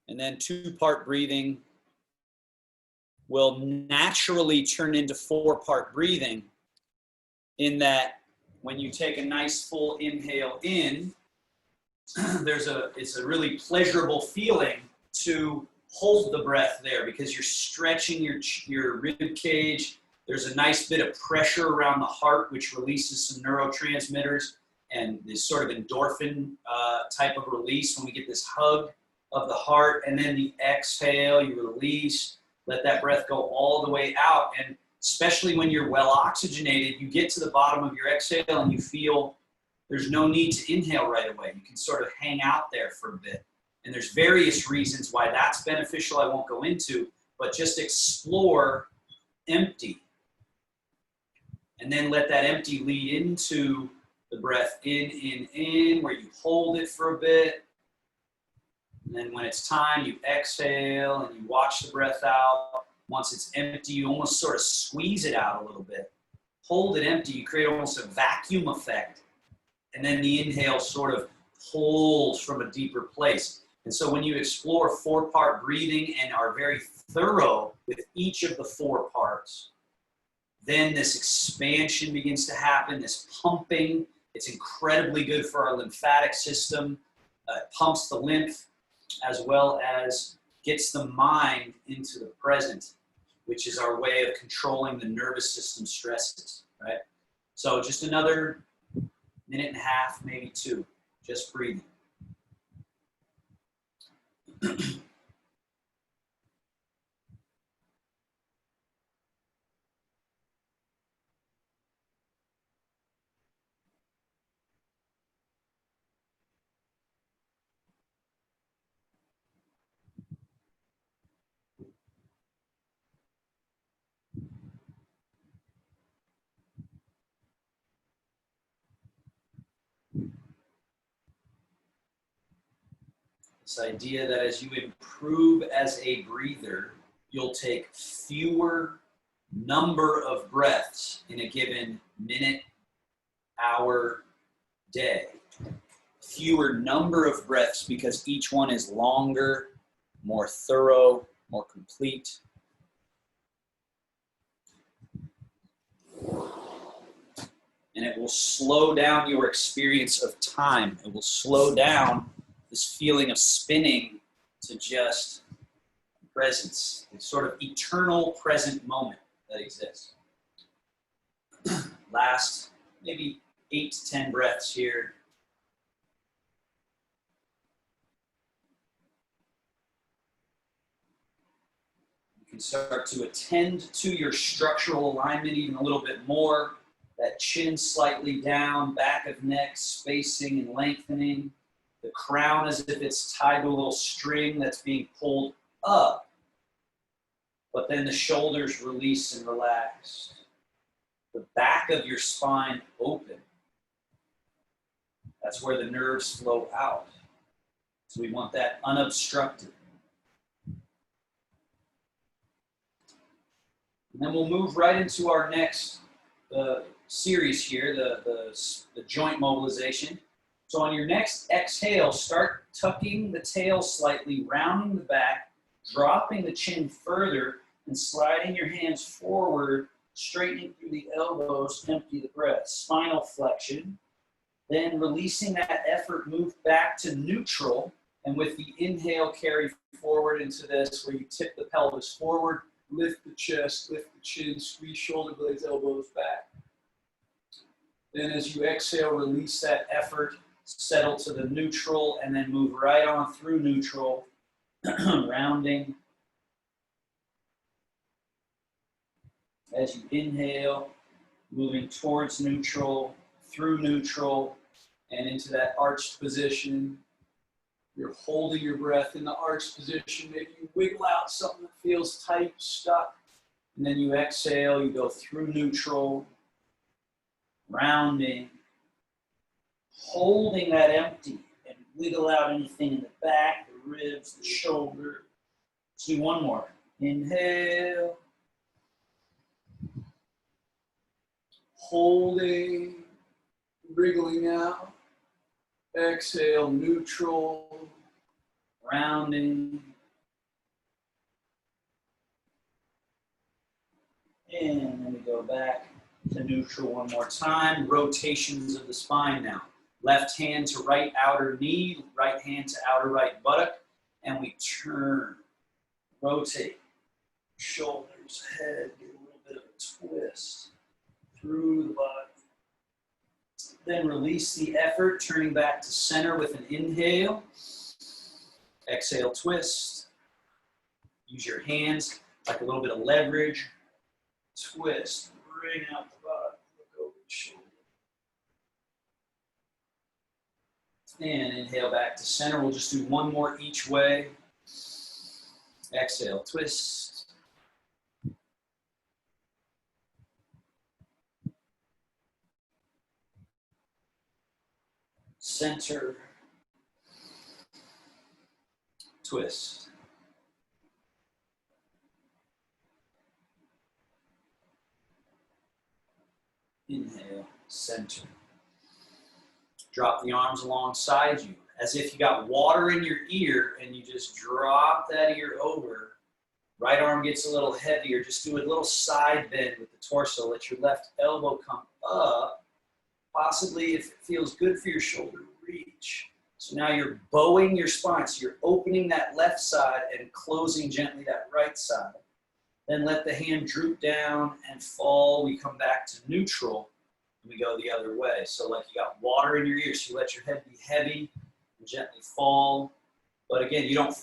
And then 2-part breathing will naturally turn into 4-part breathing, in that when you take a nice full inhale in, it's a really pleasurable feeling to hold the breath there because you're stretching your rib cage. There's a nice bit of pressure around the heart, which releases some neurotransmitters and this sort of endorphin type of release when we get this hug of the heart. And then the exhale, you release, let that breath go all the way out. And especially when you're well oxygenated, you get to the bottom of your exhale and you feel there's no need to inhale right away. You can sort of hang out there for a bit. And there's various reasons why that's beneficial I won't go into, but just explore empty. And then let that empty lead into the breath in, where you hold it for a bit. And then when it's time, you exhale and you watch the breath out. Once it's empty, you almost sort of squeeze it out a little bit. Hold it empty, you create almost a vacuum effect. And then the inhale sort of pulls from a deeper place. And so when you explore 4-part breathing and are very thorough with each of the 4 parts, then this expansion begins to happen, this pumping. It's incredibly good for our lymphatic system. It pumps the lymph as well as gets the mind into the present, which is our way of controlling the nervous system stresses, right? So just another 1.5 minutes, maybe 2, just breathing. This idea that as you improve as a breather, you'll take fewer number of breaths in a given minute, hour, day. Fewer number of breaths because each one is longer, more thorough, more complete. And it will slow down your experience of time. It will slow down this feeling of spinning to just presence. It's sort of eternal present moment that exists. Last maybe 8 to 10 breaths here. You can start to attend to your structural alignment even a little bit more. That chin slightly down, back of neck spacing and lengthening. The crown as if it's tied to a little string that's being pulled up. But then the shoulders release and relax. The back of your spine open. That's where the nerves flow out. So we want that unobstructed. And then we'll move right into our next series here, the joint mobilization. So on your next exhale, start tucking the tail slightly, rounding the back, dropping the chin further, and sliding your hands forward, straightening through the elbows, empty the breath. Spinal flexion. Then releasing that effort, move back to neutral, and with the inhale, carry forward into this, where you tip the pelvis forward, lift the chest, lift the chin, squeeze shoulder blades, elbows back. Then as you exhale, release that effort, settle to the neutral, and then move right on through neutral, rounding. As you inhale, moving towards neutral, through neutral, and into that arched position. You're holding your breath in the arched position. Maybe you wiggle out something that feels tight, stuck. And then you exhale, you go through neutral, rounding, holding that empty, and wiggle out anything in the back, the ribs, the shoulder. Let's do one more. Inhale. Holding, wriggling out. Exhale, neutral, rounding, go back to neutral one more time. Rotations of the spine now. Left hand to right outer knee, right hand to outer right buttock, and we turn, rotate, shoulders, head, get a little bit of a twist through the body. Then release the effort, turning back to center with an inhale. Exhale, twist. Use your hands like a little bit of leverage. Twist, bring out the body, look over the shoulder. And inhale back to center. We'll just do one more each way. Exhale, twist. Center. Twist. Inhale, center. Drop the arms alongside you, as if you got water in your ear and you just drop that ear over. Right arm gets a little heavier. Just do a little side bend with the torso. Let your left elbow come up. Possibly, if it feels good for your shoulder, reach. So now you're bowing your spine. So you're opening that left side and closing gently that right side. Then let the hand droop down and fall. We come back to neutral. We go the other way. So like you got water in your ears, so you let your head be heavy and gently fall. But again, you don't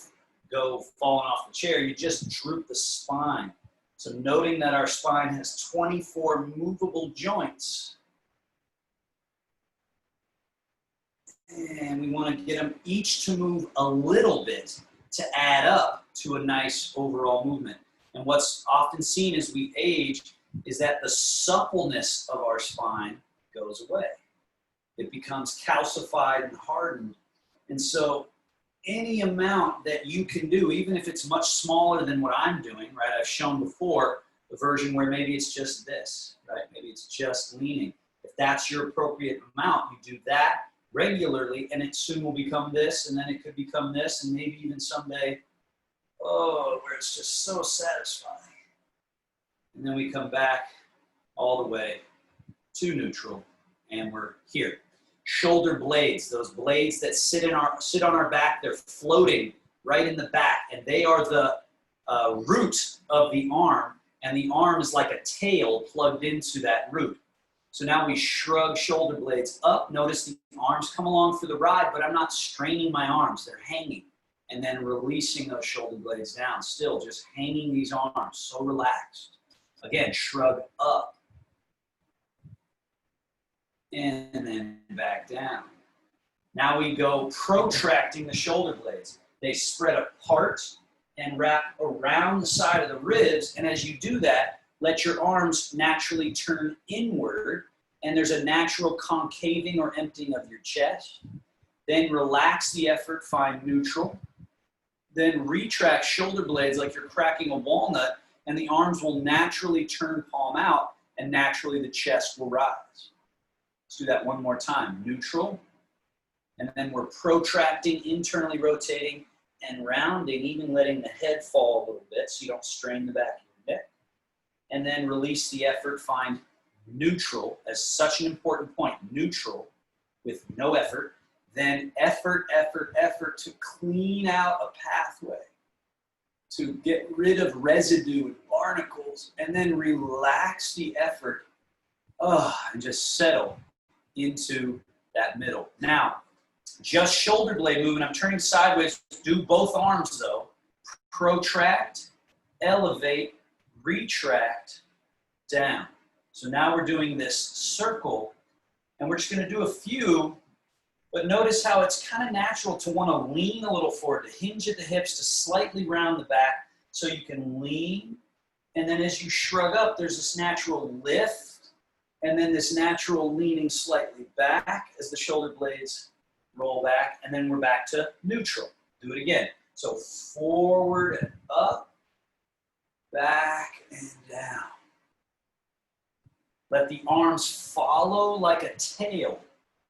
go falling off the chair, you just droop the spine. So noting that our spine has 24 movable joints. And we want to get them each to move a little bit to add up to a nice overall movement. And what's often seen as we age is that the suppleness of our spine goes away. It becomes calcified and hardened. And so any amount that you can do, even if it's much smaller than what I'm doing, right? I've shown before the version where maybe it's just this, right? Maybe it's just leaning. If that's your appropriate amount, you do that regularly and it soon will become this, and then it could become this, and maybe even someday, oh, where it's just so satisfying. And then we come back all the way to neutral, and we're here. Shoulder blades, those blades that sit on our back, they're floating right in the back, and they are the root of the arm, and the arm is like a tail plugged into that root. So now we shrug shoulder blades up. Notice the arms come along for the ride, but I'm not straining my arms. They're hanging. And then releasing those shoulder blades down. Still just hanging these arms, so relaxed. Again, shrug up. And then back down. Now we go protracting the shoulder blades. They spread apart and wrap around the side of the ribs. And as you do that, let your arms naturally turn inward. And there's a natural concaving or emptying of your chest. Then relax the effort, find neutral. Then retract shoulder blades like you're cracking a walnut, and the arms will naturally turn palm out, and naturally the chest will rise. Let's do that one more time. Neutral, and then we're protracting, internally rotating, and rounding, even letting the head fall a little bit so you don't strain the back of your neck. And then release the effort, find neutral as such an important point. Neutral with no effort. Then effort, effort, effort to clean out a pathway, to get rid of residue and barnacles, and then relax the effort, and just settle into that middle. Now, just shoulder blade movement. I'm turning sideways. Do both arms though. Protract, elevate, retract, down. So now we're doing this circle, and we're just going to do a few. But notice how it's kind of natural to want to lean a little forward, to hinge at the hips, to slightly round the back so you can lean. And then as you shrug up, there's this natural lift, and then this natural leaning slightly back as the shoulder blades roll back, and then we're back to neutral. Do it again. So forward and up, back and down. Let the arms follow like a tail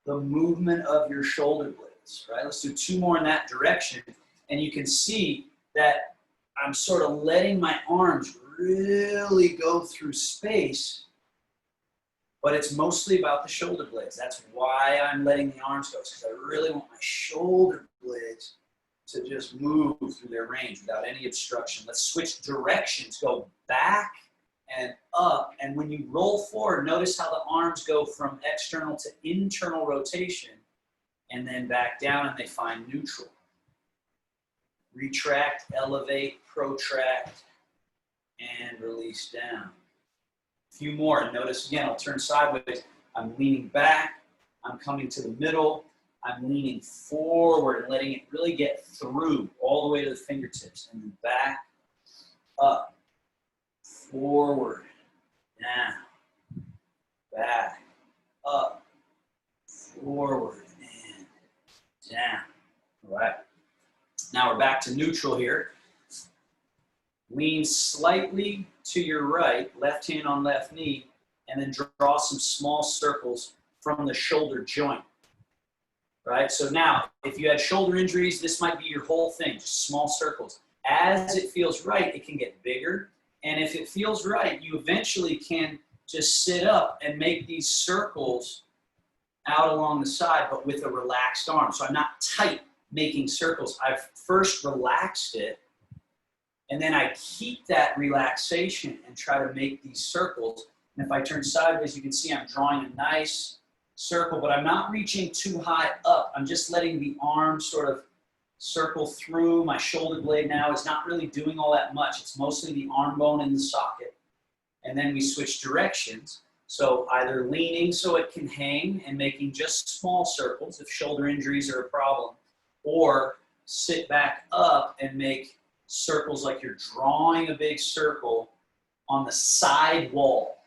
the movement of your shoulder blades, right? Let's do two more in that direction. And you can see that I'm sort of letting my arms really go through space but it's mostly about the shoulder blades. That's why I'm letting the arms go, because I really want my shoulder blades to just move through their range without any obstruction. Let's switch directions, go back and up. And when you roll forward, notice how the arms go from external to internal rotation and then back down and they find neutral. Retract, elevate, protract, and release down. A few more, and notice again, I'll turn sideways. I'm leaning back, I'm coming to the middle, I'm leaning forward and letting it really get through all the way to the fingertips, and then back, up, forward, down, back, up, forward, and down. All right. Now we're back to neutral here. Lean slightly to your right, left hand on left knee, and then draw some small circles from the shoulder joint. Right? So now, if you had shoulder injuries, this might be your whole thing, just small circles. As it feels right, it can get bigger. And if it feels right, you eventually can just sit up and make these circles out along the side, but with a relaxed arm. So I'm not tight making circles. I've first relaxed it, and then I keep that relaxation and try to make these circles. And if I turn sideways, you can see I'm drawing a nice circle, but I'm not reaching too high up. I'm just letting the arm sort of circle through. My shoulder blade now is not really doing all that much. It's mostly the arm bone in the socket. And then we switch directions. So either leaning so it can hang and making just small circles if shoulder injuries are a problem, or sit back up and make circles like you're drawing a big circle on the side wall.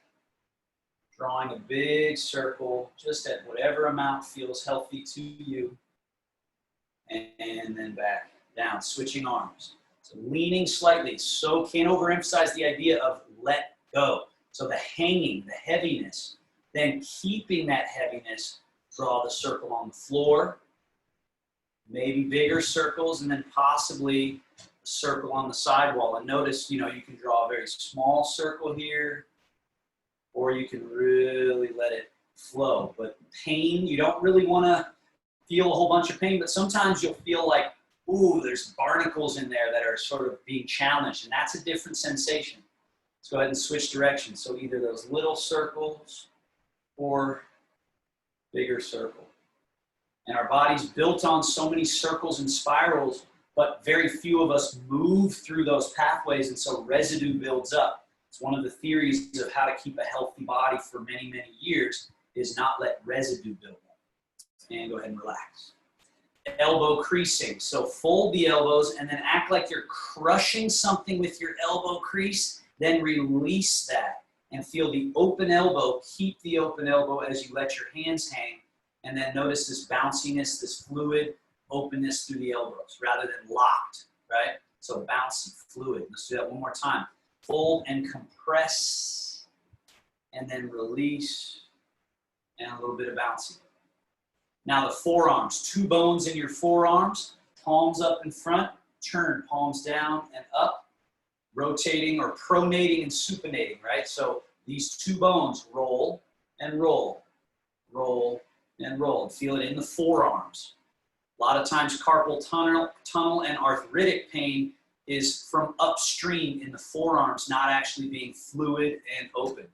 Drawing a big circle just at whatever amount feels healthy to you. And then back down, switching arms. So leaning slightly. So can't overemphasize the idea of let go. So the hanging, the heaviness, then keeping that heaviness, draw the circle on the floor. Maybe bigger circles, and then possibly a circle on the sidewall. And notice, you can draw a very small circle here, or you can really let it flow. But pain, you don't really want to feel a whole bunch of pain, but sometimes you'll feel like, ooh, there's barnacles in there that are sort of being challenged, and that's a different sensation. Let's go ahead and switch directions. So either those little circles or bigger circle. And our body's built on so many circles and spirals, but very few of us move through those pathways, and so residue builds up. It's one of the theories of how to keep a healthy body for many, many years is not let residue build up. And go ahead and relax. Elbow creasing. So fold the elbows and then act like you're crushing something with your elbow crease, then release that and feel the open elbow. Keep the open elbow as you let your hands hang. And then notice this bounciness, this fluid openness through the elbows rather than locked, right? So bouncy, fluid. Let's do that one more time. Fold and compress, and then release, and a little bit of bouncy. Now the forearms, 2 bones in your forearms, palms up in front, turn palms down and up, rotating or pronating and supinating, right? So these 2 bones roll and roll, roll, and roll, and feel it in the forearms. A lot of times carpal tunnel and arthritic pain is from upstream in the forearms, not actually being fluid and open.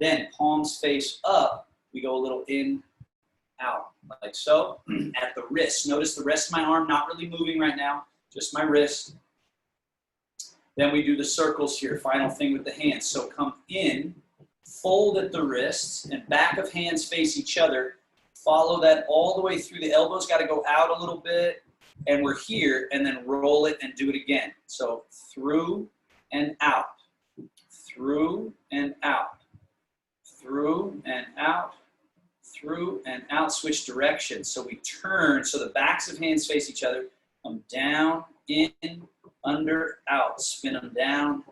Then palms face up, we go a little in, out, like so. At the wrist, notice the rest of my arm not really moving right now, just my wrist. Then we do the circles here, final thing with the hands. So come in, fold at the wrists, and back of hands face each other. Follow that all the way through. The elbows got to go out a little bit, and we're here, and then roll it and do it again. So through and out, through and out, through and out, through and out. Switch directions. So we turn, so the backs of hands face each other. Come down, in, under, out. Spin them down,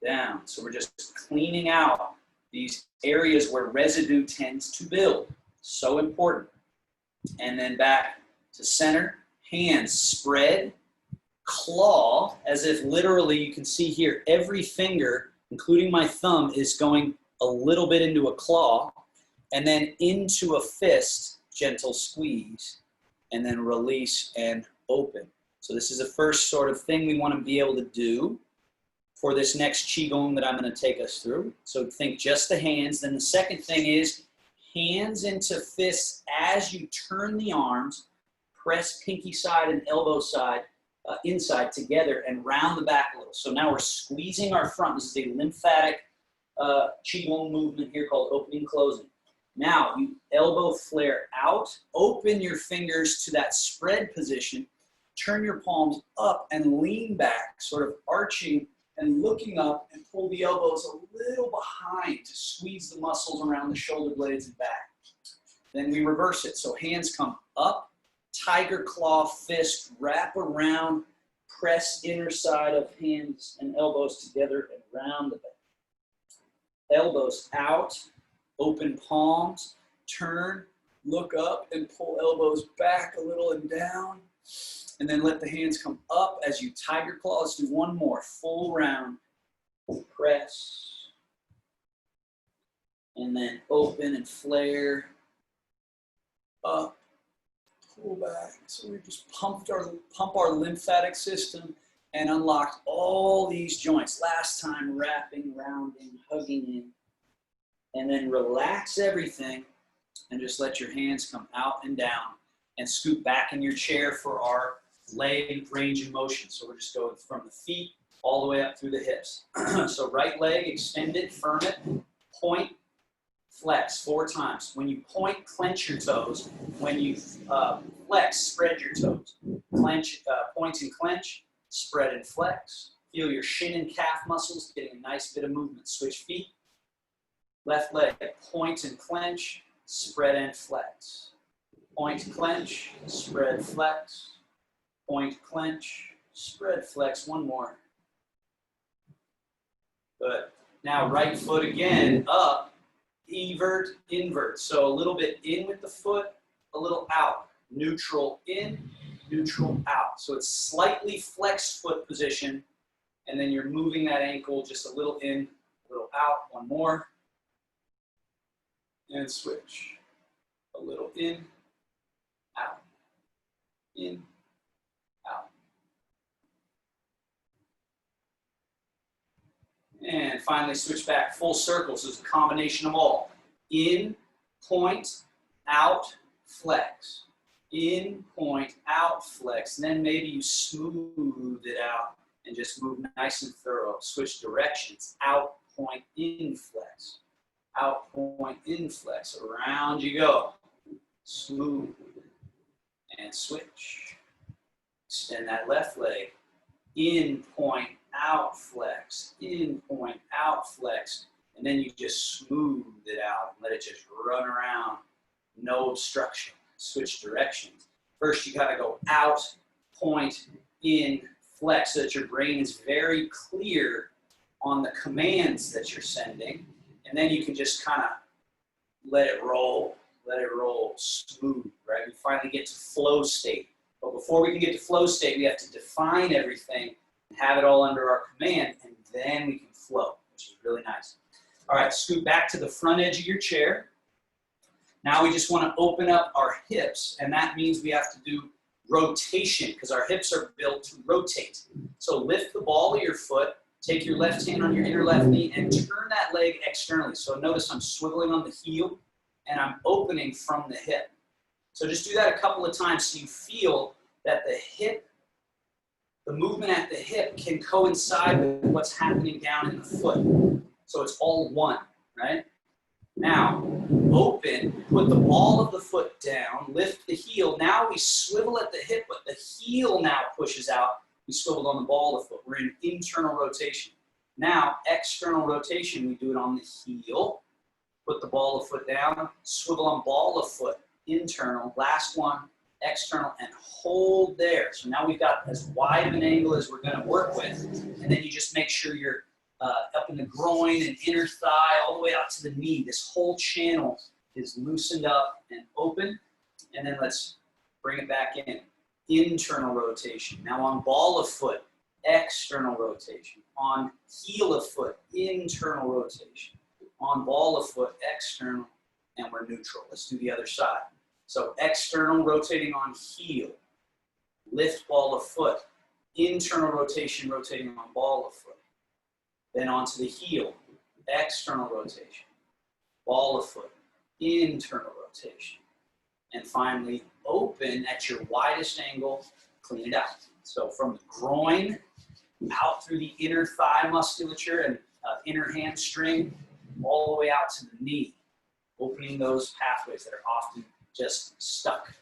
down. So we're just cleaning out these areas where residue tends to build. So important. And then back to center. Hands spread, claw, as if literally you can see here, every finger, including my thumb, is going a little bit into a claw, and then into a fist, gentle squeeze, and then release and open. So this is the first sort of thing we want to be able to do for this next Qigong that I'm going to take us through. So think just the hands. Then the second thing is hands into fists as you turn the arms, press pinky side and elbow side inside together and round the back a little. So now we're squeezing our front. This is a lymphatic Qigong movement here called opening, closing. Now you elbow flare out, open your fingers to that spread position, turn your palms up and lean back, sort of arching and looking up, and pull the elbows a little behind to squeeze the muscles around the shoulder blades and back. Then we reverse it. So hands come up, tiger claw fist, wrap around, press inner side of hands and elbows together and round the back. Elbows out, open palms, turn, look up and pull elbows back a little and down. And then let the hands come up as you tiger claw. Let's do one more, full round. Press. And then open and flare. Up, pull back. So we just pump our lymphatic system and unlocked all these joints. Last time, wrapping, rounding, hugging in. And then relax everything and just let your hands come out and down and scoot back in your chair for our leg range of motion. So we're just going from the feet all the way up through the hips. So right leg, extend it, firm it, point, flex 4 times. When you point, clench your toes. When you flex, spread your toes. Clench, point and clench, spread and flex. Feel your shin and calf muscles getting a nice bit of movement. Switch feet. Left leg, point and clench, spread and flex. Point, clench, spread, flex. Point, clench, spread, flex. One more. Good. Now right foot again, up, evert, invert. So a little bit in with the foot, a little out. Neutral in, neutral out. So it's slightly flexed foot position, and then you're moving that ankle just a little in, a little out. One more. And switch. A little in, out, in, out. And finally switch back, full circle. So it's a combination of all. In, point, out, flex. In, point, out, flex. And then maybe you smooth it out and just move nice and thorough. Switch directions, out, point, in, flex. Out, point, in, flex. Around you go. Smooth. And switch. Extend that left leg. In, point, out, flex. In, point, out, flex. And then you just smooth it out and let it just run around. No obstruction. Switch directions. First, you got to go out, point, in, flex, so that your brain is very clear on the commands that you're sending. And then you can just kind of let it roll smooth, right? We finally get to flow state. But before we can get to flow state, we have to define everything and have it all under our command, and then we can flow, which is really nice. All right, scoot back to the front edge of your chair. Now we just want to open up our hips, and that means we have to do rotation because our hips are built to rotate. So lift the ball of your foot, take your left hand on your inner left knee, and turn that leg externally. So notice I'm swiveling on the heel, and I'm opening from the hip. So just do that a couple of times so you feel that the hip, the movement at the hip can coincide with what's happening down in the foot. So it's all one, right? Now, open, put the ball of the foot down, lift the heel. Now we swivel at the hip, but the heel now pushes out. We swiveled on the ball of the foot. We're in internal rotation. Now, external rotation, we do it on the heel. Put the ball of foot down, swivel on ball of foot, internal. Last one, external, and hold there. So now we've got as wide of an angle as we're going to work with. And then you just make sure you're up in the groin and inner thigh, all the way out to the knee. This whole channel is loosened up and open. And then let's bring it back in. Internal rotation. Now on ball of foot, external rotation. On heel of foot, internal rotation. on ball of foot, external, and we're neutral. Let's do the other side. So external, rotating on heel, lift ball of foot, internal rotation, rotating on ball of foot. Then onto the heel, external rotation, ball of foot, internal rotation. And finally, open at your widest angle, clean it out. So from the groin out through the inner thigh musculature and inner hamstring, all the way out to the knee, opening those pathways that are often just stuck.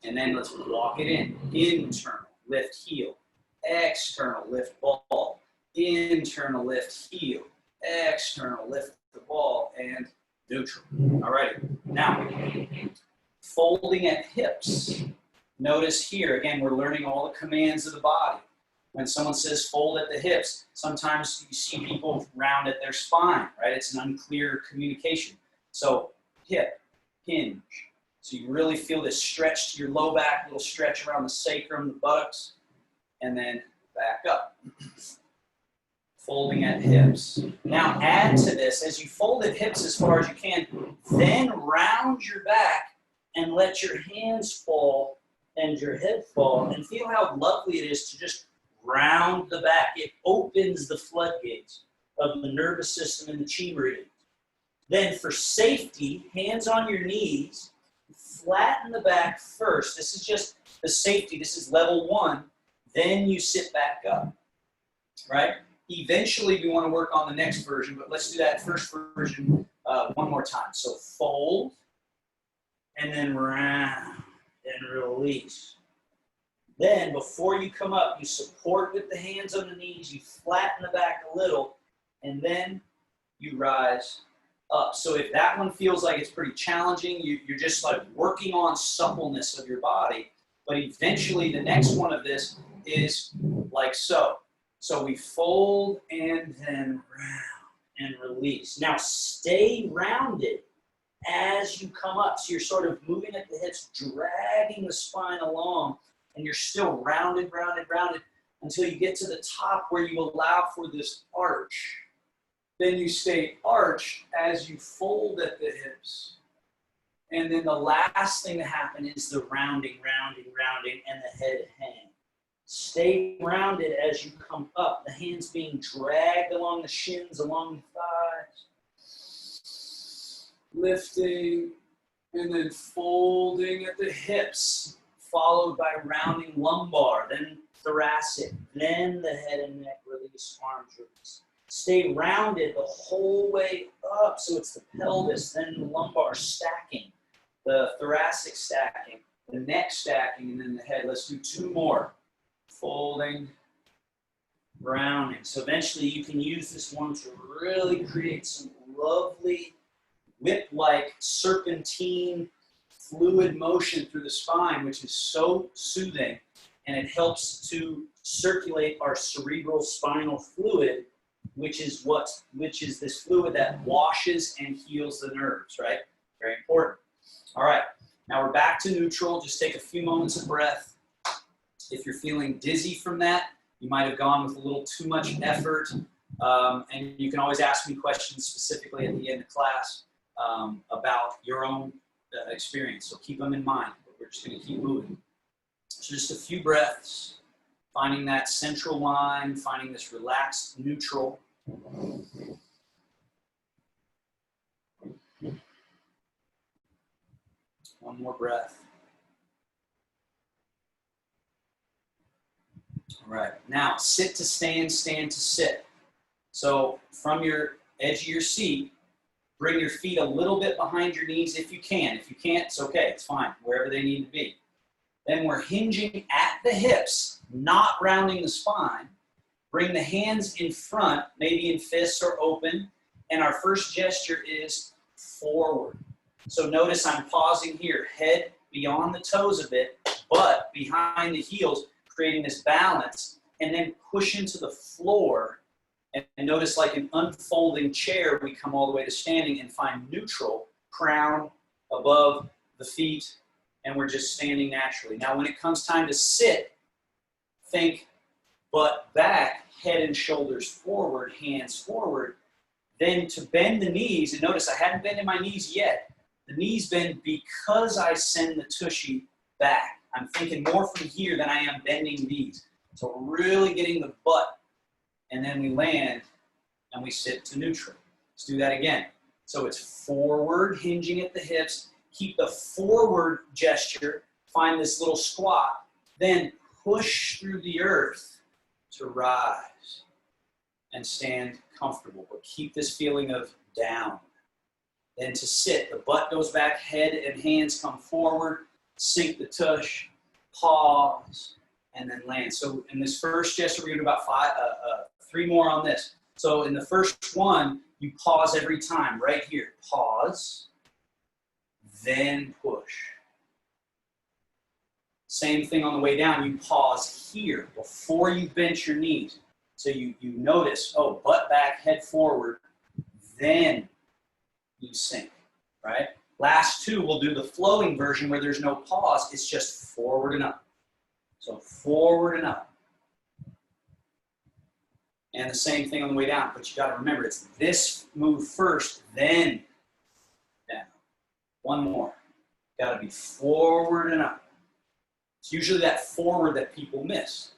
And then let's walk it in. Internal, lift heel. External, lift ball. Internal, lift heel. External, lift the ball. And neutral. All right. Now, folding at hips. Notice here, again, we're learning all the commands of the body. When someone says fold at the hips, sometimes you see people round at their spine, right? It's an unclear communication. So hip, hinge. So you really feel this stretch to your low back, little stretch around the sacrum, the buttocks, and then back up. Folding at hips. Now add to this, as you fold at hips as far as you can, then round your back and let your hands fall and your head fall, and feel how lovely it is to just round the back. It opens the floodgates of the nervous system and the chi meridian. Then for safety, hands on your knees, flatten the back first. This is just the safety. This is level 1. Then you sit back up, right? Eventually, we want to work on the next version, but let's do that first version one more time. So fold, and then round, and release. Then, before you come up, you support with the hands on the knees, you flatten the back a little, and then you rise up. So if that one feels like it's pretty challenging, you're just like working on suppleness of your body, but eventually the next one of this is like so. So we fold and then round and release. Now stay rounded as you come up. So you're sort of moving at the hips, dragging the spine along, and you're still rounded, rounded, rounded until you get to the top where you allow for this arch. Then you stay arched as you fold at the hips. And then the last thing to happen is the rounding, rounding, rounding, and the head hang. Stay rounded as you come up, the hands being dragged along the shins, along the thighs. Lifting, and then folding at the hips, followed by rounding lumbar, then thoracic, then the head and neck release, arms release. Stay rounded the whole way up, so it's the pelvis, then the lumbar stacking, the thoracic stacking, the neck stacking, and then the head. Let's do 2 more. Folding, rounding. So eventually you can use this one to really create some lovely whip-like serpentine fluid motion through the spine, which is so soothing, and it helps to circulate our cerebral spinal fluid, which is this fluid that washes and heals the nerves, right? Very important. All right, now we're back to neutral. Just take a few moments of breath. If you're feeling dizzy from that, you might have gone with a little too much effort, and you can always ask me questions specifically at the end of class about your own experience. So keep them in mind, but we're just going to keep moving. So just a few breaths, finding that central line, finding this relaxed neutral. One more breath. All right, now sit to stand, stand to sit. So from your edge of your seat, bring your feet a little bit behind your knees if you can. If you can't, it's okay, it's fine, wherever they need to be. Then we're hinging at the hips, not rounding the spine. Bring the hands in front, maybe in fists or open, and our first gesture is forward. So notice I'm pausing here, head beyond the toes a bit, butt behind the heels, creating this balance, and then push into the floor. And notice, like an unfolding chair, we come all the way to standing and find neutral, crown above the feet, and we're just standing naturally. Now, when it comes time to sit, think butt back, head and shoulders forward, hands forward. Then to bend the knees, and notice I hadn't bended my knees yet. The knees bend because I send the tushy back. I'm thinking more from here than I am bending these. So really getting the butt, and then we land and we sit to neutral. Let's do that again. So it's forward, hinging at the hips. Keep the forward gesture. Find this little squat. Then push through the earth to rise and stand comfortable. But keep this feeling of down. Then to sit. The butt goes back, head and hands come forward. Sink the tush. Pause. And then land. So in this first gesture, we're going to do about 3 more on this. So in the first one, you pause every time, right here. Pause, then push. Same thing on the way down, you pause here before you bend your knees. So you notice, oh, butt back, head forward, then you sink, right? Last 2, we'll do the flowing version where there's no pause. It's just forward and up. So forward and up. And the same thing on the way down, but you got to remember, it's this move first, then down. 1 more. Got to be forward and up. It's usually that forward that people miss.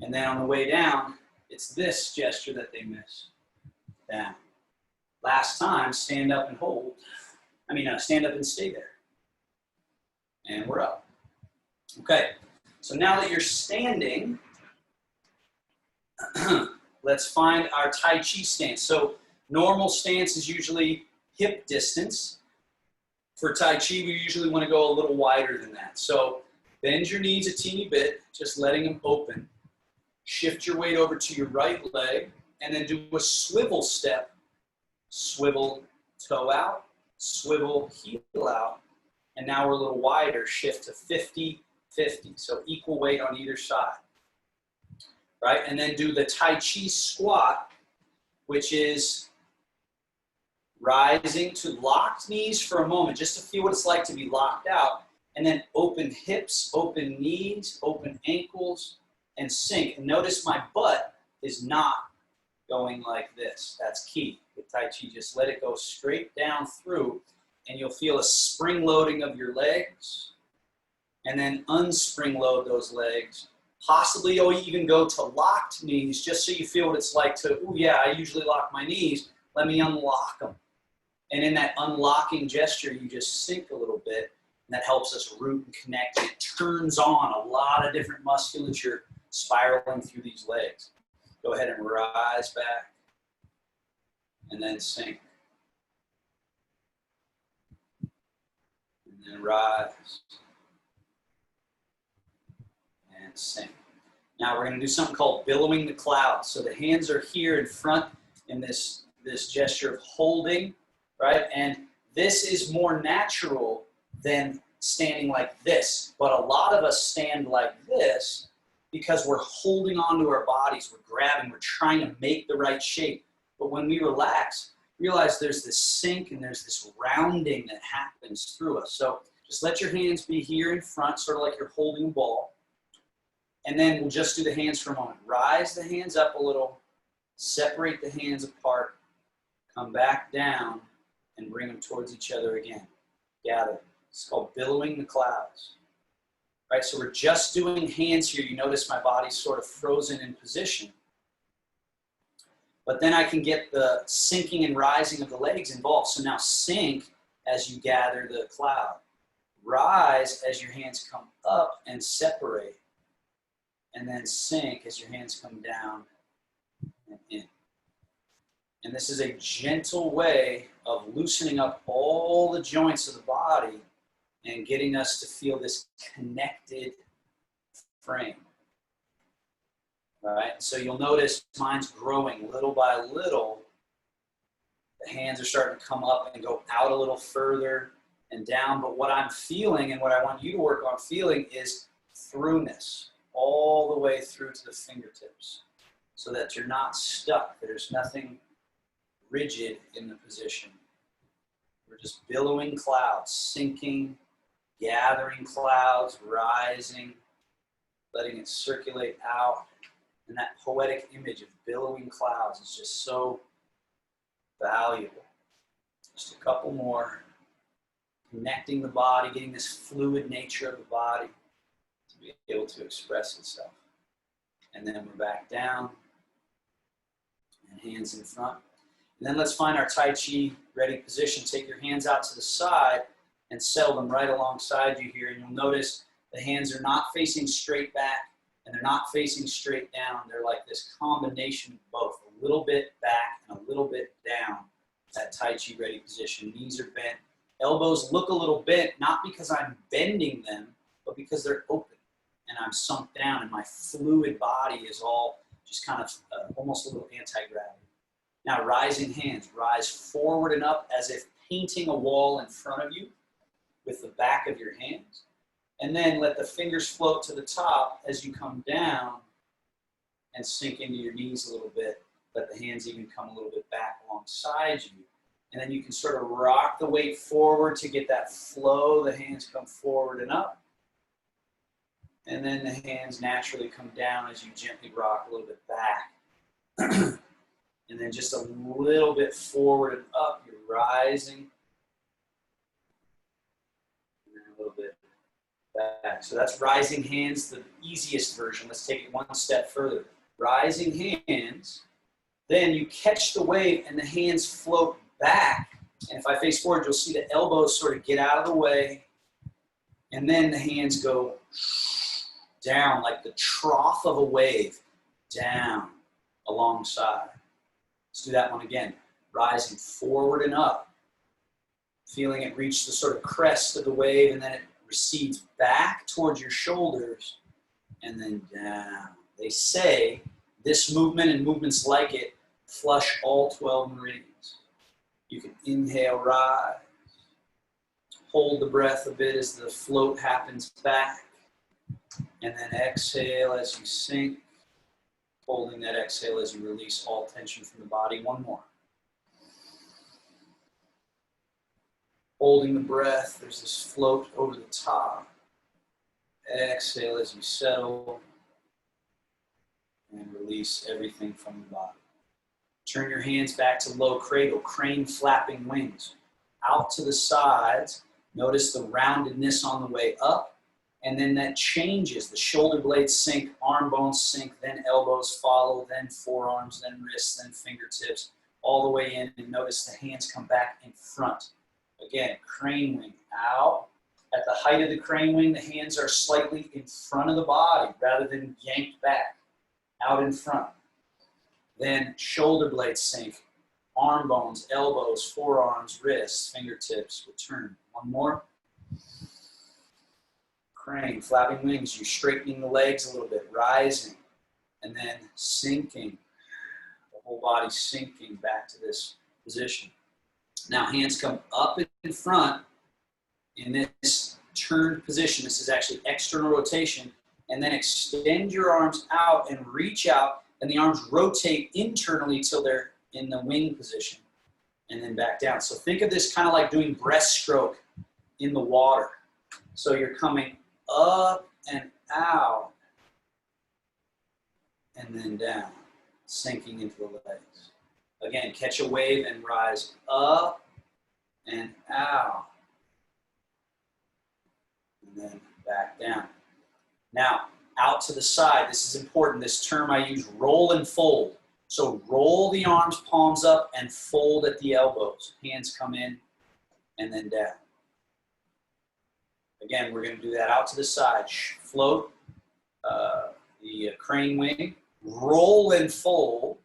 And then on the way down, it's this gesture that they miss. Down. Last time, stand up and hold. Stand up and stay there. And we're up. Okay, so now that you're standing, let's find our Tai Chi stance. So normal stance is usually hip distance. For Tai Chi, we usually want to go a little wider than that. So bend your knees a teeny bit, just letting them open. Shift your weight over to your right leg, and then do a swivel step. Swivel toe out, swivel heel out, and now we're a little wider. Shift to 50-50, so equal weight on either side. Right, and then do the Tai Chi squat, which is rising to locked knees for a moment, just to feel what it's like to be locked out, and then open hips, open knees, open ankles, and sink. And notice my butt is not going like this. That's key with Tai Chi. Just let it go straight down through, and you'll feel a spring loading of your legs, and then unspring load those legs. Possibly you'll even go to locked knees just so you feel what it's like to, oh yeah, I usually lock my knees. Let me unlock them. And in that unlocking gesture, you just sink a little bit, and that helps us root and connect. And it turns on a lot of different musculature spiraling through these legs. Go ahead and rise back, and then sink. And then rise. And sink. Now we're going to do something called billowing the clouds. So the hands are here in front in this gesture of holding, right? And this is more natural than standing like this. But a lot of us stand like this because we're holding on to our bodies, we're grabbing, we're trying to make the right shape. But when we relax, realize there's this sink and there's this rounding that happens through us. So just let your hands be here in front, sort of like you're holding a ball. And then we'll just do the hands for a moment. Rise the hands up a little, separate the hands apart, come back down, and bring them towards each other again. Gather. It's called billowing the clouds. Right, so we're just doing hands here. You notice my body's sort of frozen in position. But then I can get the sinking and rising of the legs involved. So now sink as you gather the cloud. Rise as your hands come up and separate. And then sink as your hands come down and in. And this is a gentle way of loosening up all the joints of the body and getting us to feel this connected frame. All right, so you'll notice mine's growing little by little. The hands are starting to come up and go out a little further and down. But what I'm feeling and what I want you to work on feeling is throughness, all the way through to the fingertips, so that you're not stuck. There's nothing rigid in the position. We're just billowing clouds, sinking, gathering clouds, rising, letting it circulate out. And that poetic image of billowing clouds is just so valuable. Just a couple more. Connecting the body, getting this fluid nature of the body to be able to express itself. And then we're back down, and hands in front. And then let's find our Tai Chi ready position. Take your hands out to the side and settle them right alongside you here. And you'll notice the hands are not facing straight back and they're not facing straight down. They're like this combination of both, a little bit back and a little bit down. That Tai Chi ready position. Knees are bent. Elbows look a little bent, not because I'm bending them, but because they're open and I'm sunk down and my fluid body is all just kind of almost a little anti-gravity. Now rising hands, rise forward and up as if painting a wall in front of you with the back of your hands. And then let the fingers float to the top as you come down and sink into your knees a little bit. Let the hands even come a little bit back alongside you. And then you can sort of rock the weight forward to get that flow. The hands come forward and up. And then the hands naturally come down as you gently rock a little bit back. And then just a little bit forward and up. You're rising. And then a little bit back. So that's rising hands, the easiest version. Let's take it one step further. Rising hands. Then you catch the wave and the hands float back. And if I face forward, you'll see the elbows sort of get out of the way. And then the hands go down like the trough of a wave, down alongside. Let's do that one again. Rising forward and up. Feeling it reach the sort of crest of the wave, and then it recedes back towards your shoulders and then down. They say this movement and movements like it flush all 12 meridians. You can inhale, rise. Hold the breath a bit as the float happens back. And then exhale as you sink. Holding that exhale as you release all tension from the body. One more. Holding the breath, there's this float over the top. Exhale as you settle. And release everything from the body. Turn your hands back to low cradle, crane flapping wings. Out to the sides, notice the roundedness on the way up, and then that changes. The shoulder blades sink, arm bones sink, then elbows follow, then forearms, then wrists, then fingertips, all the way in, and notice the hands come back in front. Again, crane wing out. At the height of the crane wing, the hands are slightly in front of the body rather than yanked back, out in front. Then shoulder blades sink, arm bones, elbows, forearms, wrists, fingertips, return. One more. Crane, flapping wings, you're straightening the legs a little bit, rising, and then sinking. The whole body sinking back to this position. Now hands come up in front in this turned position. This is actually external rotation. And then extend your arms out and reach out. And the arms rotate internally till they're in the wing position and then back down. So think of this kind of like doing breaststroke in the water. So you're coming up and out and then down, sinking into the legs. Again, catch a wave and rise up and out and then back down. Now, out to the side. This is important. This term I use, roll and fold. So roll the arms, palms up, and fold at the elbows. Hands come in and then down. Again, we're going to do that out to the side. Float the crane wing. Roll and fold.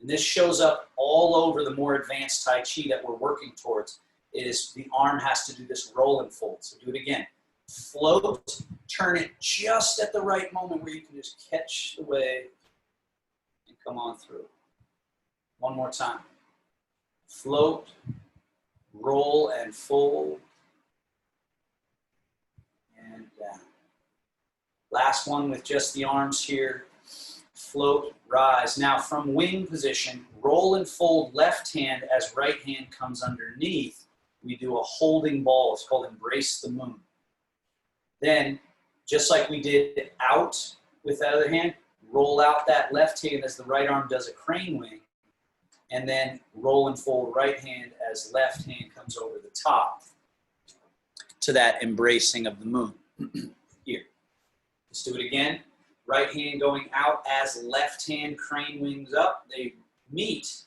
And this shows up all over the more advanced Tai Chi that we're working towards. Is the arm has to do this roll and fold. So do it again. Float, turn it just at the right moment where you can just catch the wave and come on through. One more time. Float, roll and fold, and down. Last one with just the arms here. Float, rise. Now from wing position, roll and fold left hand as right hand comes underneath. We do a holding ball. It's called Embrace the Moon. Then, just like we did out with that other hand, roll out that left hand as the right arm does a crane wing. and then roll and fold right hand as left hand comes over the top to that embracing of the moon. Here. Let's do it again. Right hand going out as left hand crane wings up. They meet.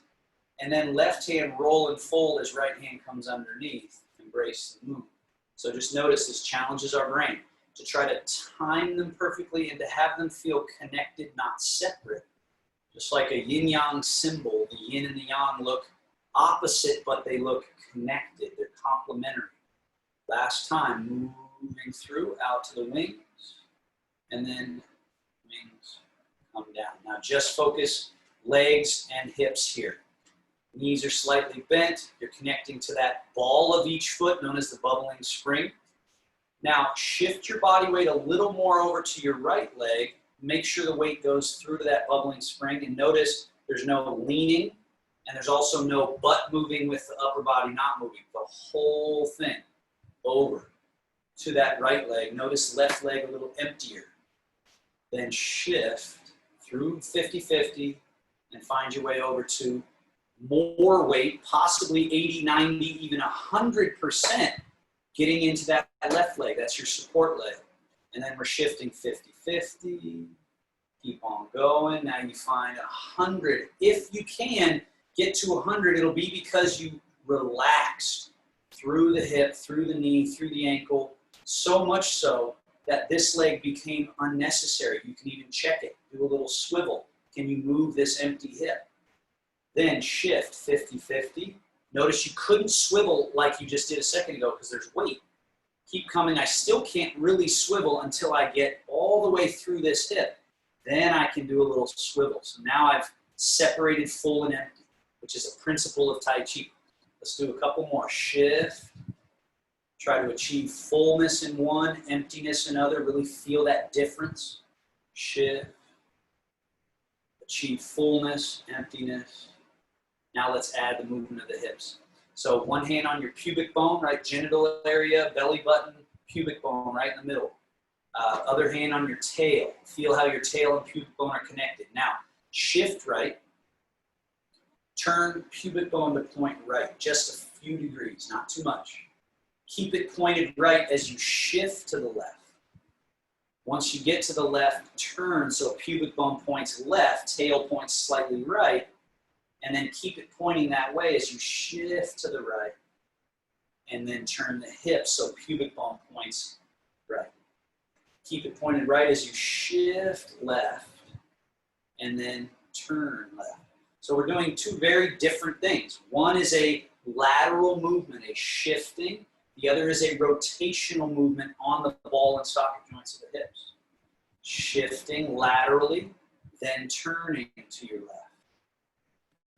And then left hand roll and fold as right hand comes underneath. Embrace the moon. So just notice this challenges our brain to try to time them perfectly and to have them feel connected, not separate. Just like a yin-yang symbol, the yin and the yang look opposite, but they look connected. They're complementary. Last time, moving through out to the wings, and then wings come down. Now just focus legs and hips here. Knees are slightly bent. You're connecting to that ball of each foot known as the bubbling spring. Now shift your body weight a little more over to your right leg. Make sure the weight goes through to that bubbling spring, and notice there's no leaning and there's also no butt moving with the upper body not moving. The whole thing over to that right leg. Notice left leg a little emptier. Then shift through 50-50 and find your way over to more weight, possibly 80, 90, even 100% getting into that left leg. That's your support leg. And then we're shifting 50-50. Keep on going. Now you find 100. If you can get to 100, it'll be because you relaxed through the hip, through the knee, through the ankle, so much so that this leg became unnecessary. You can even check it. Do a little swivel. Can you move this empty hip? Then shift 50-50. Notice you couldn't swivel like you just did a second ago because there's weight. Keep coming. I still can't really swivel until I get all the way through this hip. Then I can do a little swivel. So now I've separated full and empty, which is a principle of Tai Chi. Let's do a couple more. Shift. Try to achieve fullness in one, emptiness in other. Really feel that difference. Shift. Achieve fullness, emptiness. Now let's add the movement of the hips. So one hand on your pubic bone, right, genital area, belly button, pubic bone right in the middle. Other hand on your tail. Feel how your tail and pubic bone are connected. Now, shift right. Turn pubic bone to point right, just a few degrees, not too much. Keep it pointed right as you shift to the left. Once you get to the left, turn so pubic bone points left, tail points slightly right, and then keep it pointing that way as you shift to the right. And then turn the hips so pubic bone points right. Keep it pointed right as you shift left, and then turn left. So we're doing two very different things. One is a lateral movement, a shifting. The other is a rotational movement on the ball and socket joints of the hips. Shifting laterally, then turning to your left.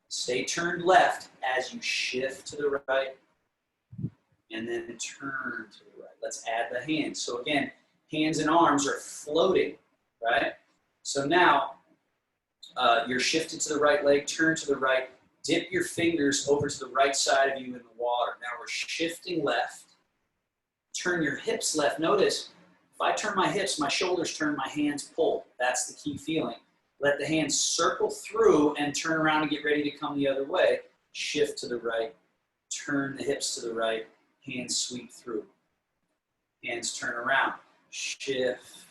Stay turned left as you shift to the right, and then turn to the right. Let's add the hands. So again, hands and arms are floating, right? So now you're shifted to the right leg, turn to the right, dip your fingers over to the right side of you in the water. Now we're shifting left. Turn your hips left. Notice, if I turn my hips, my shoulders turn, my hands pull. That's the key feeling. Let the hands circle through and turn around and get ready to come the other way. Shift to the right. Turn the hips to the right. Hands sweep through. Hands turn around. Shift.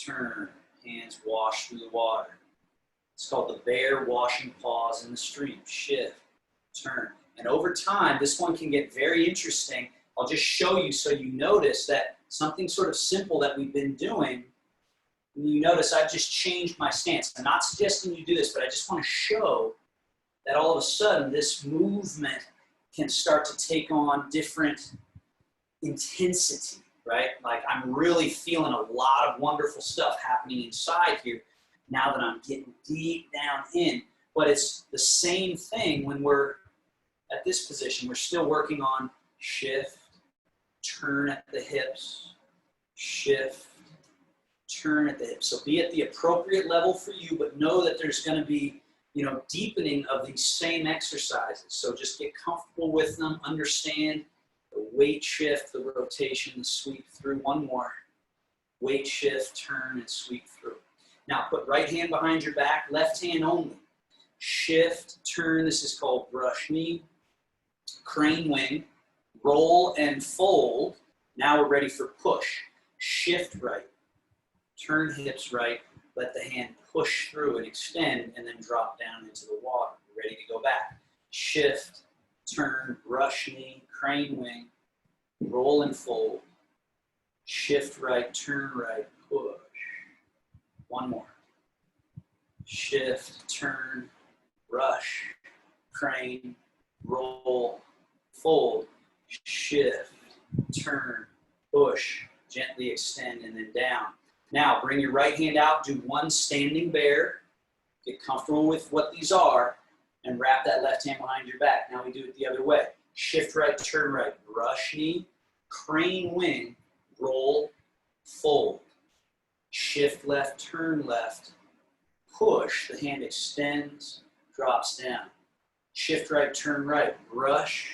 Turn. Hands wash through the water. It's called the bear washing paws in the stream. Shift. Turn. And over time, this one can get very interesting. I'll just show you so you notice that something sort of simple that we've been doing, and you notice I've just changed my stance. I'm not suggesting you do this, but I just want to show that all of a sudden this movement can start to take on different intensity, right? Like I'm really feeling a lot of wonderful stuff happening inside here now that I'm getting deep down in. But it's the same thing when we're at this position. We're still working on shift, turn at the hips, shift, turn at the hips. So be at the appropriate level for you, but know that there's going to be, deepening of these same exercises. So just get comfortable with them, understand the weight shift, the rotation, the sweep through. One more. Weight shift, turn, and sweep through. Now put right hand behind your back, left hand only. shift, turn. This is called brush knee, crane wing, roll and fold. Now we're ready for push. Shift right, turn hips right, let the hand push through and extend, and then drop down into the water. Ready to go back. Shift, turn, brush knee, crane wing, roll and fold. Shift right, turn right, push. One more. Shift, turn, brush, crane, roll, fold. Shift, turn, push, gently extend, and then down. Now, bring your right hand out, do one standing bear. Get comfortable with what these are, and wrap that left hand behind your back. Now we do it the other way. Shift right, turn right, brush knee, crane wing, roll, fold. Shift left, turn left, push. The hand extends, drops down. Shift right, turn right, brush,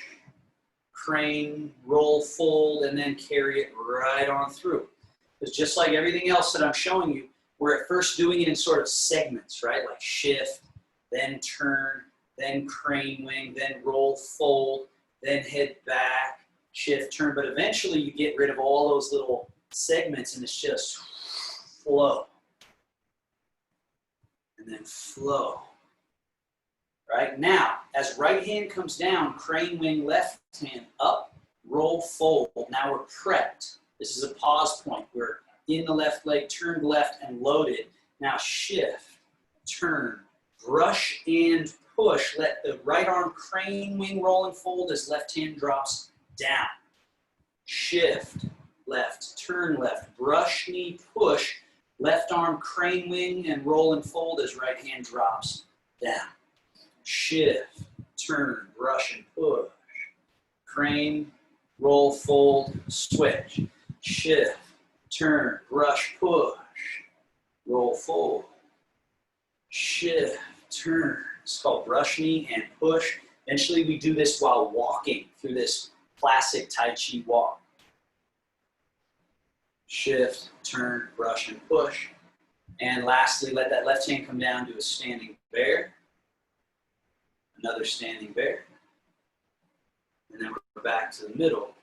crane, roll, fold, and then carry it right on through. Because just like everything else that I'm showing you, we're at first doing it in sort of segments, right? Like shift, then turn, then crane wing, then roll, fold, then head back, shift, turn. But eventually you get rid of all those little segments and it's just flow. And then flow. Right? Now, as right hand comes down, crane wing, left hand up, roll, fold. Now we're prepped. This is a pause point. We're in the left leg, turned left and loaded. Now shift, turn, brush and push. Let the right arm crane wing, roll and fold as left hand drops down. Shift, left, turn left, brush knee, push. Left arm crane wing and roll and fold as right hand drops down. Shift, turn, brush and push. Crane, roll, fold, switch. Shift, turn, brush, push. Roll, fold. Shift, turn. It's called brush knee and push. Eventually we do this while walking through this classic Tai Chi walk. Shift, turn, brush, and push. And lastly, let that left hand come down to a standing bear. Another standing bear. And then we're back to the middle.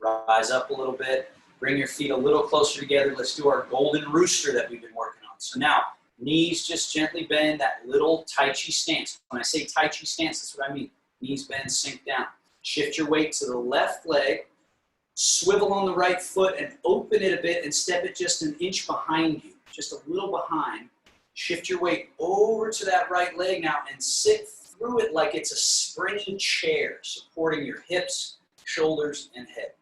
Rise up a little bit. Bring your feet a little closer together. Let's do our golden rooster that we've been working on. So now, knees just gently bend, that little Tai Chi stance. When I say Tai Chi stance, that's what I mean. Knees bend, sink down. Shift your weight to the left leg. Swivel on the right foot and open it a bit and step it just an inch behind you, just a little behind. Shift your weight over to that right leg now and sit through it like it's a springy chair, supporting your hips, shoulders, and head.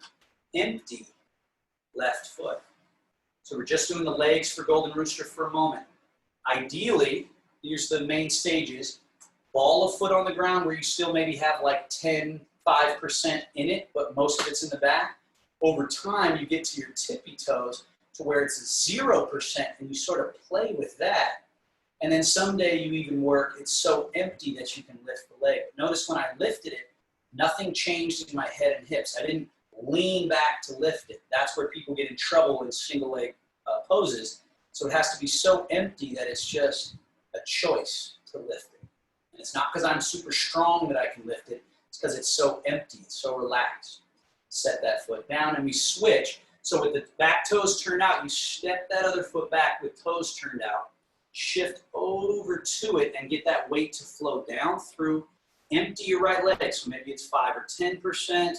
Empty left foot. So we're just doing the legs for Golden Rooster for a moment. Ideally, here's the main stages. Ball of foot on the ground where you still maybe have like 5% in it, but most of it's in the back. Over time, you get to your tippy toes to where it's 0% and you sort of play with that. And then someday you even work, it's so empty that you can lift the leg. Notice when I lifted it, nothing changed in my head and hips. I didn't lean back to lift it. That's where people get in trouble in single leg poses. So it has to be so empty that it's just a choice to lift it. And it's not because I'm super strong that I can lift it. It's because it's so empty, it's so relaxed. Set that foot down and we switch. So with the back toes turned out, you step that other foot back with toes turned out. Shift over to it and get that weight to flow down through. Empty your right leg. So maybe it's 5 or 10%.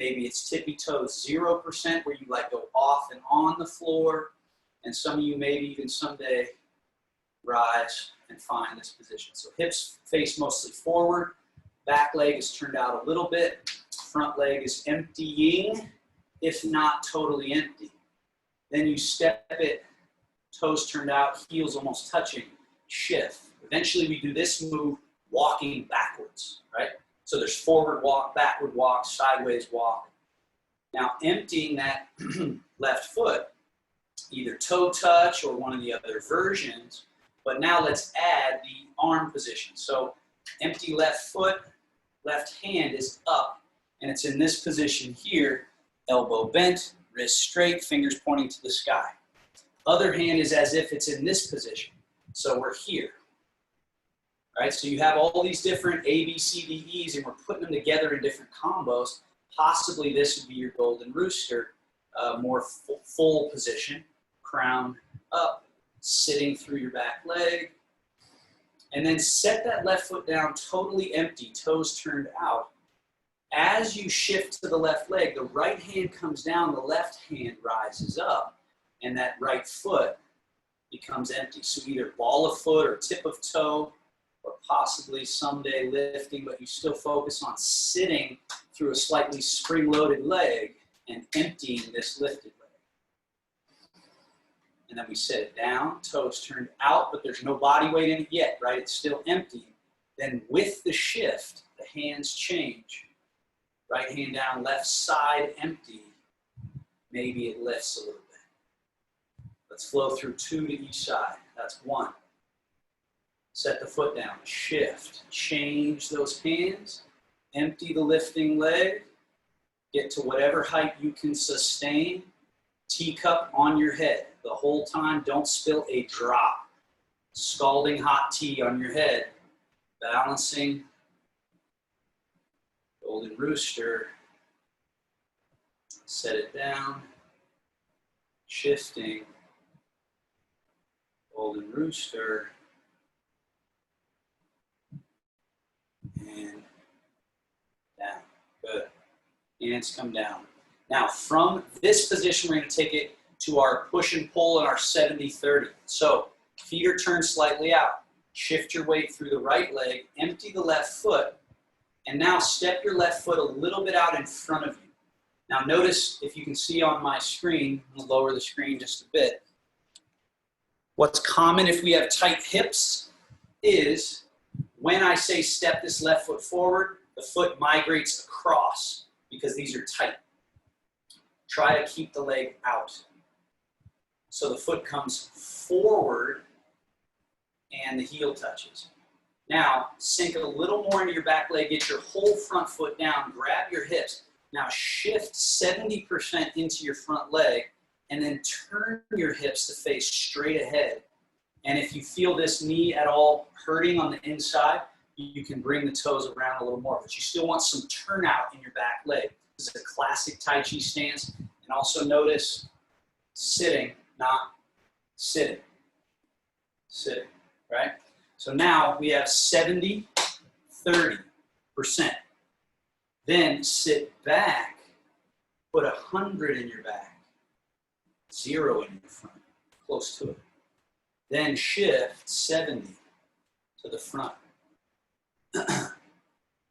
Maybe it's tippy toes 0% where you like go off and on the floor. And some of you maybe even someday rise and find this position. So hips face mostly forward. Back leg is turned out a little bit. Front leg is emptying, if not totally empty. Then you step it, toes turned out, heels almost touching, shift. Eventually we do this move walking backwards, right? So there's forward walk, backward walk, sideways walk. Now emptying that left foot, either toe touch or one of the other versions, but now let's add the arm position. So empty left foot, left hand is up, and it's in this position here, elbow bent, wrist straight, fingers pointing to the sky. Other hand is as if it's in this position. So we're here, All right, so you have all these different A, B, C, D, E's, and we're putting them together in different combos. Possibly this would be your golden rooster, more full position, crown up, sitting through your back leg. And then set that left foot down totally empty, toes turned out. As you shift to the left leg, the right hand comes down, the left hand rises up, and that right foot becomes empty. So either ball of foot or tip of toe, or possibly someday lifting, but you still focus on sitting through a slightly spring-loaded leg and emptying this lifted leg. And then we set it down, toes turned out, but there's no body weight in it yet, right? It's still empty. Then with the shift, the hands change. Right hand down, left side empty. Maybe it lifts a little bit. Let's flow through 2 to each side. That's 1. Set the foot down, shift, change those hands, empty the lifting leg, get to whatever height you can sustain. Teacup on your head the whole time. Don't spill a drop. Scalding hot tea on your head. Balancing. Golden rooster. Set it down. Shifting. Golden rooster. And down. Good. Hands come down. Now, from this position, we're going to take it to our push and pull and our 70-30. So, feet are turned slightly out. Shift your weight through the right leg, empty the left foot, and now step your left foot a little bit out in front of you. Now, notice, if you can see on my screen, I'll lower the screen just a bit. What's common if we have tight hips is when I say step this left foot forward, the foot migrates across because these are tight. Try to keep the leg out. So the foot comes forward and the heel touches. Now, sink a little more into your back leg, get your whole front foot down, grab your hips. Now shift 70% into your front leg and then turn your hips to face straight ahead. And if you feel this knee at all hurting on the inside, you can bring the toes around a little more, but you still want some turnout in your back leg. This is a classic Tai Chi stance. And also notice sitting, not sitting. Sitting, right? So now we have 70, 30%. Then sit back, put 100 in your back, 0 in your front, close to it. Then shift 70 to the front.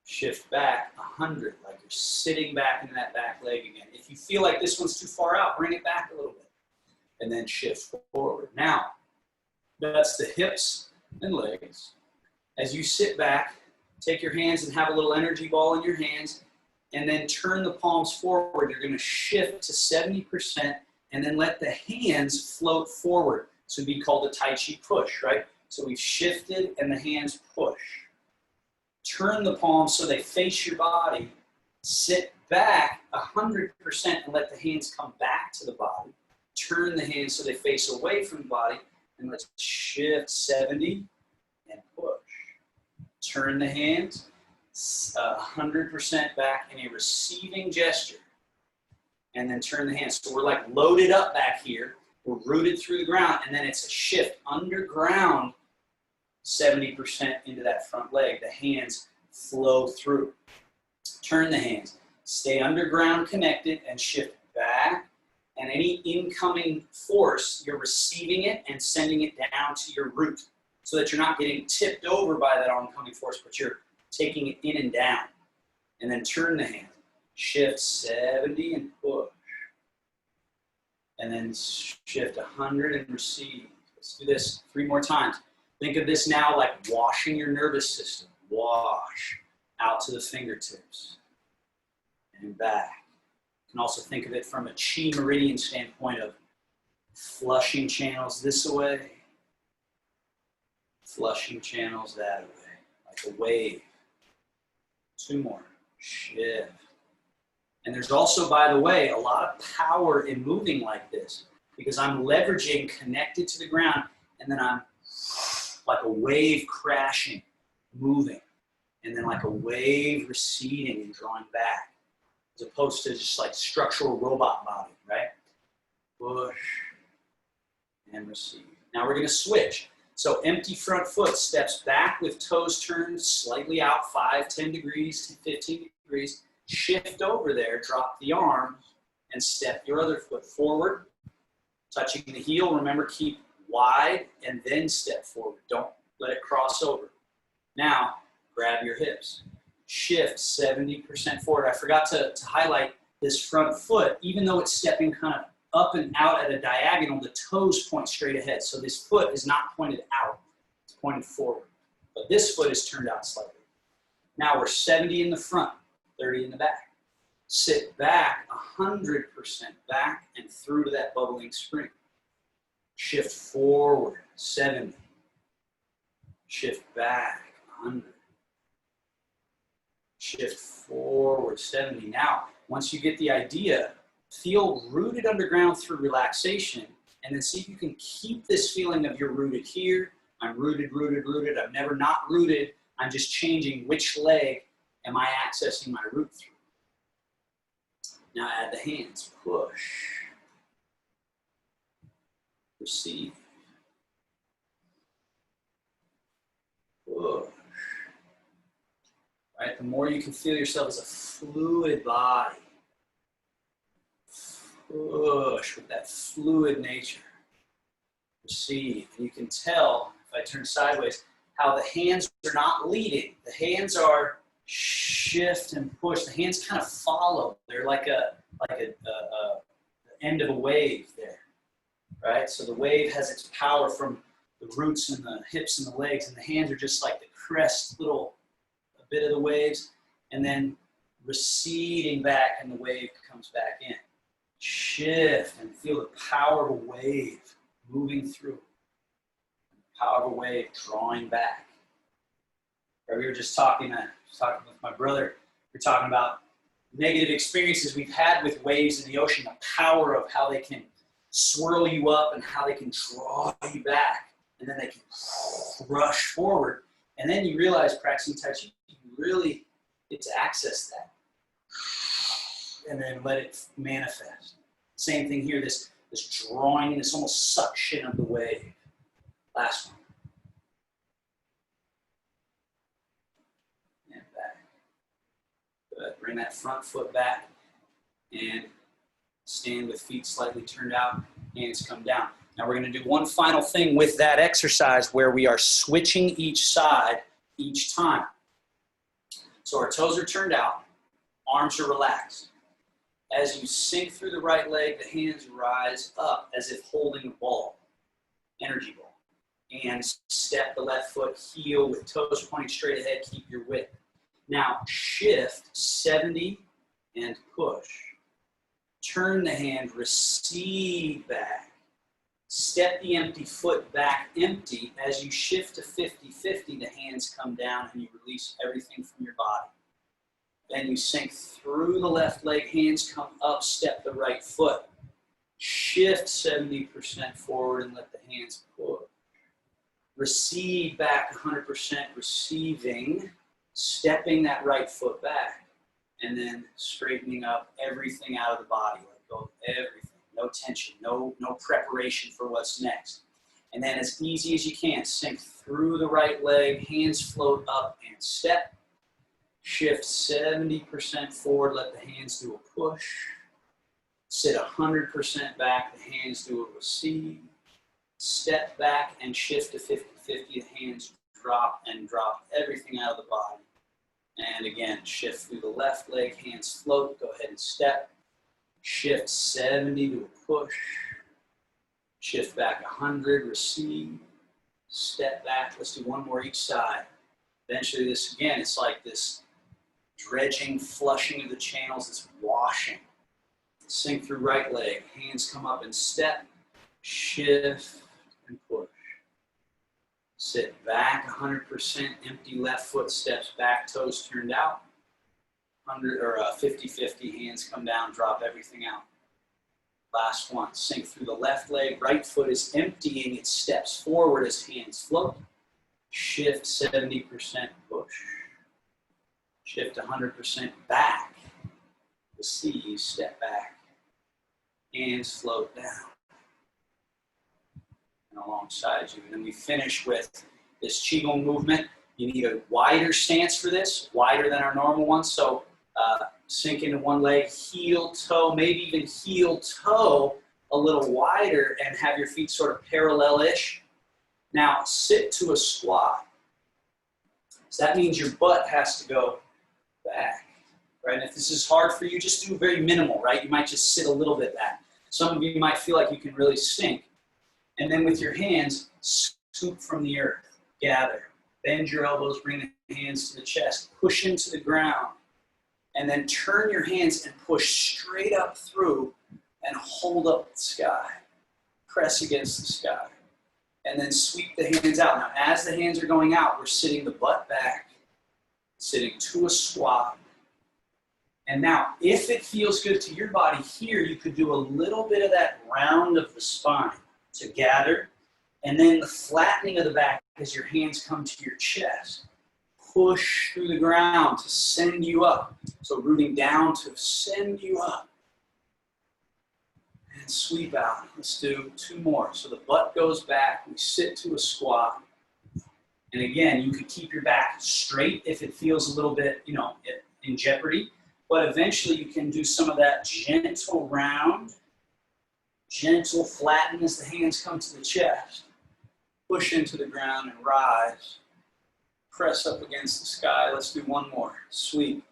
Shift back 100, like you're sitting back into that back leg again. If you feel like this one's too far out, bring it back a little bit. And then shift forward. Now, that's the hips and legs. As you sit back, take your hands and have a little energy ball in your hands, and then turn the palms forward. You're gonna shift to 70%, and then let the hands float forward. So it'd be called a Tai Chi push, right? So we've shifted and the hands push. Turn the palms so they face your body. Sit back 100% and let the hands come back to the body. Turn the hands so they face away from the body. And let's shift 70 and push. Turn the hands 100% back in a receiving gesture. And then turn the hands. So we're like loaded up back here. We're rooted through the ground. And then it's a shift underground 70% into that front leg. The hands flow through. Turn the hands. Stay underground connected and shift back. And any incoming force, you're receiving it and sending it down to your root so that you're not getting tipped over by that oncoming force, but you're taking it in and down. And then turn the hand. Shift 70 and push. And then shift 100 and receive. Let's do this 3 more times. Think of this now like washing your nervous system. Wash out to the fingertips and back. You can also think of it from a chi meridian standpoint of flushing channels this way, flushing channels that way, like a wave. 2 more. Shift. And there's also, by the way, a lot of power in moving like this because I'm leveraging connected to the ground and then I'm like a wave crashing moving, and then like a wave receding and drawing back, as opposed to just like structural robot body, right? Push and recede. Now we're going to switch. So empty front foot steps back with toes turned slightly out, 5, 10 degrees to 15 degrees. Shift over there, drop the arm, and step your other foot forward, touching the heel. Remember, keep wide and then step forward. Don't let it cross over. Now, grab your hips. Shift 70% forward. I forgot to highlight this front foot. Even though it's stepping kind of up and out at a diagonal, the toes point straight ahead. So this foot is not pointed out, it's pointed forward. But this foot is turned out slightly. Now we're 70 in the front, 30 in the back. Sit back, 100% back and through to that bubbling spring. Shift forward, 70. Shift back, 100. Shift forward, 70. Now, once you get the idea, feel rooted underground through relaxation, and then see if you can keep this feeling of you're rooted here. I'm rooted, rooted, rooted. I'm never not rooted. I'm just changing which leg am I accessing my root through. Now add the hands. Push. Receive. Push. Right? The more you can feel yourself as a fluid body. Push with that fluid nature. Receive. And you can tell, if I turn sideways, how the hands are not leading. The hands are shift and push. The hands kind of follow. They're like the end of a wave there, right? So the wave has its power from the roots and the hips and the legs, and the hands are just like the crest, a bit of the waves, and then receding back, and the wave comes back in. Shift and feel the power of a wave moving through. The power of a wave drawing back. Right, we were just talking with my brother. We're talking about negative experiences we've had with waves in the ocean, the power of how they can swirl you up and how they can draw you back, and then they can rush forward. And then you realize practicing Tai Chi, you really get to access that and then let it manifest. Same thing here, this drawing, this almost suction of the wave. Last one. And back. Good. Bring that front foot back and stand with feet slightly turned out, hands come down. Now we're going to do one final thing with that exercise where we are switching each side each time. So our toes are turned out, arms are relaxed. As you sink through the right leg, the hands rise up as if holding a ball, energy ball. And step the left foot, heel with toes pointing straight ahead, keep your width. Now shift 70 and push. Turn the hand, recede back. Step the empty foot back empty. As you shift to 50-50, the hands come down and you release everything from your body. Then you sink through the left leg, hands come up, step the right foot. Shift 70% forward and let the hands push. Recede back 100%, receiving, stepping that right foot back, and then straightening up everything out of the body, let go of everything. No tension, no preparation for what's next. And then as easy as you can, sink through the right leg, hands float up and step. Shift 70% forward, let the hands do a push. Sit 100% back, the hands do a recede. Step back and shift to 50-50, the hands drop and drop everything out of the body. And again, shift through the left leg, hands float, go ahead and step. Shift 70 to a push. Shift back 100, recede. Step back, let's do one more each side. Eventually this, again, it's like this dredging, flushing of the channels, it's washing. Sink through right leg, hands come up and step, shift and push. Sit back 100%, empty left foot steps back, toes turned out. 50-50, hands come down, drop everything out. Last one, sink through the left leg, right foot is emptying, it steps forward as hands float. shift 70% push, shift 100% back. The C, step back, hands float down and alongside you. And then we finish with this Qigong movement. You need a wider stance for this, wider than our normal one. So sink into one leg, heel, toe, maybe even heel, toe a little wider and have your feet sort of parallel-ish. Now sit to a squat. So that means your butt has to go back. Right? And if this is hard for you, just do very minimal, right? You might just sit a little bit back. Some of you might feel like you can really sink. And then with your hands, scoop from the earth, gather. Bend your elbows, bring the hands to the chest, push into the ground. And then turn your hands and push straight up through and hold up the sky. Press against the sky. And then sweep the hands out. Now, as the hands are going out, we're sitting the butt back, sitting to a squat. And now, if it feels good to your body here, you could do a little bit of that round of the spine to gather, and then the flattening of the back as your hands come to your chest. Push through the ground to send you up. So rooting down to send you up. And sweep out. Let's do 2 more. So the butt goes back, we sit to a squat. And again, you could keep your back straight if it feels a little bit, in jeopardy. But eventually you can do some of that gentle round, gentle flatten as the hands come to the chest. Push into the ground and rise. Press up against the sky. Let's do 1 more. Sweep.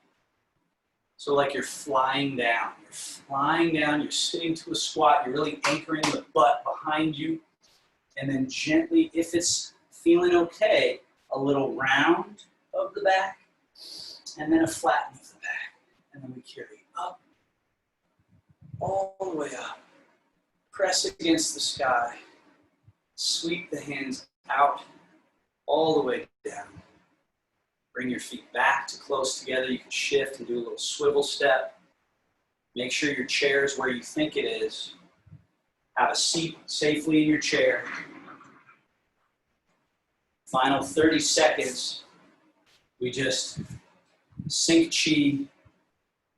So like you're flying down. You're flying down, you're sitting to a squat, you're really anchoring the butt behind you. And then gently, if it's feeling okay, a little round of the back, and then a flatten of the back. And then we carry up, all the way up. Press against the sky. Sweep the hands out, all the way down. Bring your feet back to close together. You can shift and do a little swivel step. Make sure your chair is where you think it is. Have a seat safely in your chair. Final 30 seconds. We just sink chi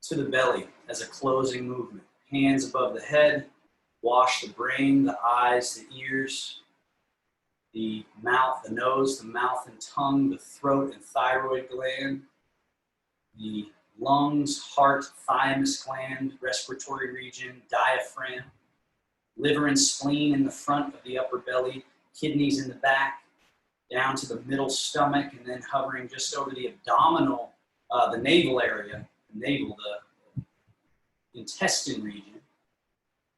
to the belly as a closing movement. Hands above the head. Wash the brain, the eyes, the ears, the mouth, the nose, the mouth and tongue, the throat and thyroid gland, the lungs, heart, thymus gland, respiratory region, diaphragm, liver and spleen in the front of the upper belly, kidneys in the back, down to the middle stomach, and then hovering just over the abdominal, the navel area, the navel, the intestine region.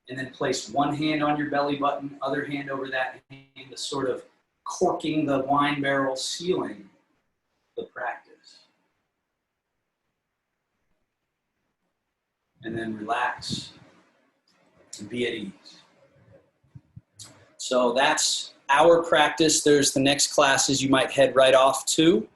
And then place one hand on your belly button, other hand over that hand, to sort of corking the wine barrel, sealing the practice. And then relax and be at ease. So that's our practice. There's the next classes you might head right off to.